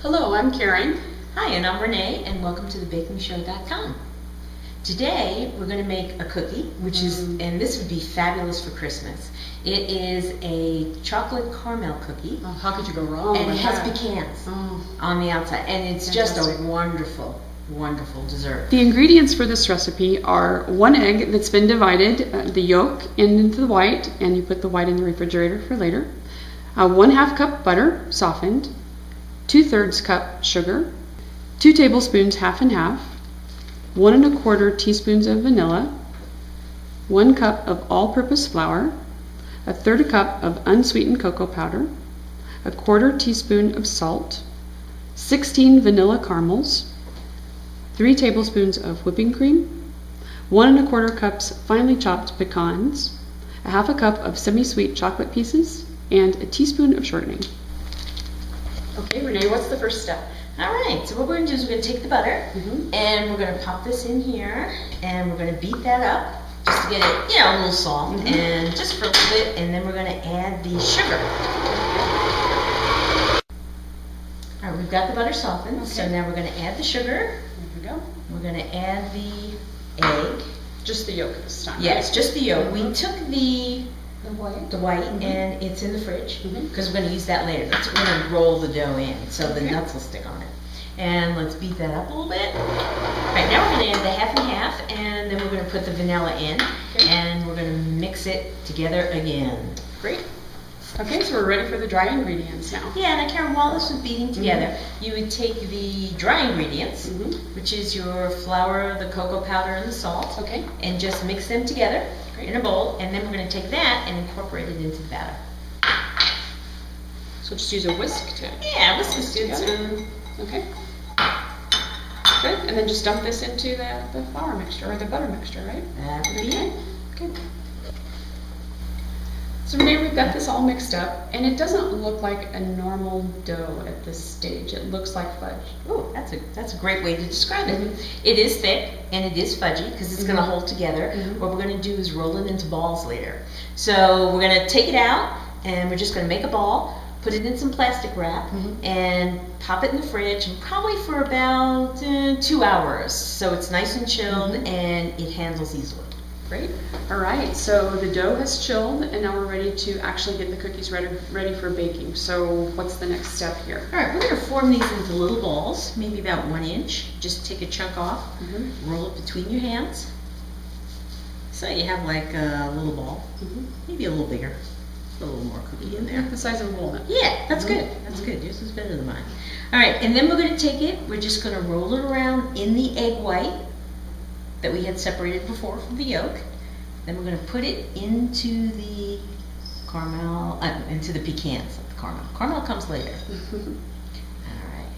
Hello, I'm Karen. Hi, and I'm Renee, and welcome to thebakingshow.com. Today we're going to make a cookie, which is, and this would be fabulous for Christmas. It is a chocolate caramel cookie. Oh, how could you go wrong and with it has that? pecans Oh. on the outside, and it's Fantastic. just a wonderful, wonderful dessert. The ingredients for this recipe are 1 egg that's been divided, the yolk into the white, and you put the white in the refrigerator for later. 1/2 cup butter, softened. 2/3 cup sugar. 2 tablespoons, half and half. 1 1/4 teaspoons of vanilla. 1 cup of all-purpose flour. 1/3 cup of unsweetened cocoa powder. 1/4 teaspoon of salt. 16 vanilla caramels. 3 tablespoons of whipping cream. 1 1/4 cups finely chopped pecans. 1/2 cup of semi-sweet chocolate pieces, and a teaspoon of shortening. Okay, Renee, what's the first step? All right, so what we're going to do is we're going to take the butter, and we're going to pop this in here, and we're going to beat that up just to get it, a little soft, and just for a little bit, and then we're going to add the sugar. All right, we've got the butter softened, so now we're going to add the sugar. There we go. We're going to add the egg. Just the yolk this time. Yes, just the yolk. We took the white, Mm-hmm. and it's in the fridge because we're going to use that later. We're going to roll the dough in so the nuts will stick on it. And let's beat that up a little bit. All right, now we're going to add the half and half, and then we're going to put the vanilla in, and we're going to mix it together again. Great. Okay, so we're ready for the dry ingredients now. Yeah, now Karen, while this was beating together, you would take the dry ingredients, which is your flour, the cocoa powder, and the salt, and just mix them together in a bowl, and then we're going to take that and incorporate it into the batter. So just use a whisk to... Yeah, whisk this together. Okay. Good, and then just dump this into the flour mixture, or the butter mixture, right? That would be it. Good. So Renee, we've got this all mixed up, and it doesn't look like a normal dough at this stage. It looks like fudge. Oh, that's a great way to describe it. It is thick, and it is fudgy, because it's going to hold together. What we're going to do is roll it into balls later. So we're going to take it out, and we're just going to make a ball, put it in some plastic wrap, and pop it in the fridge, and probably for about 2 hours. So it's nice and chilled, and it handles easily. Great. All right, so the dough has chilled, and now we're ready to actually get the cookies ready for baking. So what's the next step here? All right, we're going to form these into little balls, maybe about 1 inch. Just take a chunk off, roll it between your hands. So you have like a little ball, maybe a little bigger, a little more cookie in there. The size of a walnut. Yeah, that's good. That's good. Yours is better than mine. All right, and then we're going to take it. We're just going to roll it around in the egg white that we had separated before from the yolk. Then we're going to put it into the caramel, into the pecans, not the caramel. Caramel comes later. All right.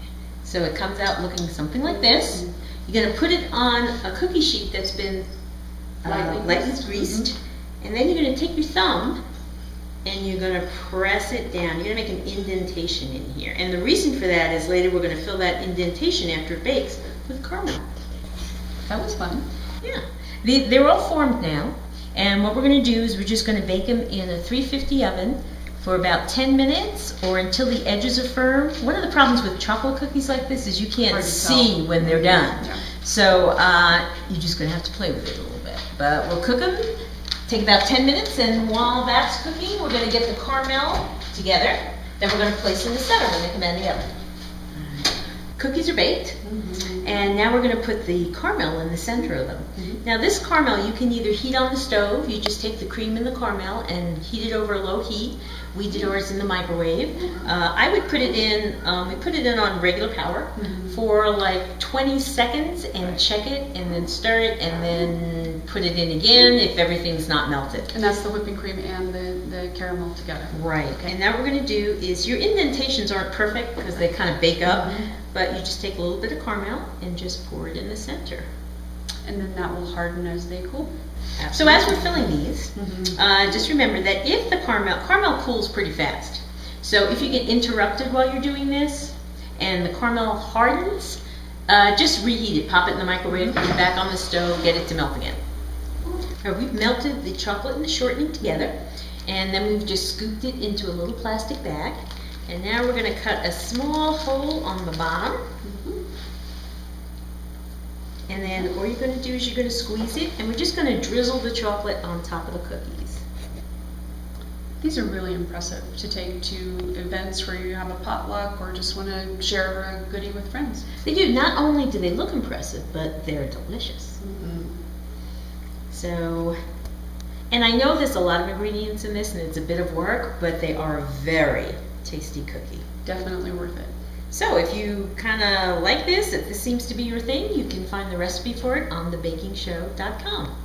So it comes out looking something like this. You're going to put it on a cookie sheet that's been lightly greased, and then you're going to take your thumb and you're going to press it down. You're going to make an indentation in here. And the reason for that is later we're going to fill that indentation after it bakes with caramel. That was fun. Yeah. They're all formed now, and what we're going to do is we're just going to bake them in a 350 oven for about 10 minutes or until the edges are firm. One of the problems with chocolate cookies like this is you can't see when they're done. So you're just going to have to play with it a little bit. But we'll cook them, take about 10 minutes, and while that's cooking, we're going to get the caramel together. Then we're going to place in the center when they come out of the oven. Cookies are baked, and now we're going to put the caramel in the center of them. Now this caramel you can either heat on the stove, you just take the cream and the caramel and heat it over low heat. We did ours in the microwave. I would put it in, we put it in on regular power for like 20 seconds and check it and then stir it and then put it in again if everything's not melted. And that's the whipping cream and the caramel together. Right, and now what we're going to do is, your indentations aren't perfect because they kind of bake up, but you just take a little bit of caramel and just pour it in the center. And then that will harden as they cool. So as we're filling these, just remember that if the caramel cools pretty fast. So if you get interrupted while you're doing this and the caramel hardens, just reheat it, pop it in the microwave, put it back on the stove, get it to melt again. All right, we've melted the chocolate and the shortening together, and then we've just scooped it into a little plastic bag, And now we're going to cut a small hole on the bottom. And then all you're going to do is you're going to squeeze it, and we're just going to drizzle the chocolate on top of the cookies. These are really impressive to take to events where you have a potluck or just want to share a goodie with friends. They do. Not only do they look impressive, but they're delicious. So, and I know there's a lot of ingredients in this, and it's a bit of work, but they are a very tasty cookie. Definitely worth it. So if you kind of like this, if this seems to be your thing, you can find the recipe for it on thebakingshow.com.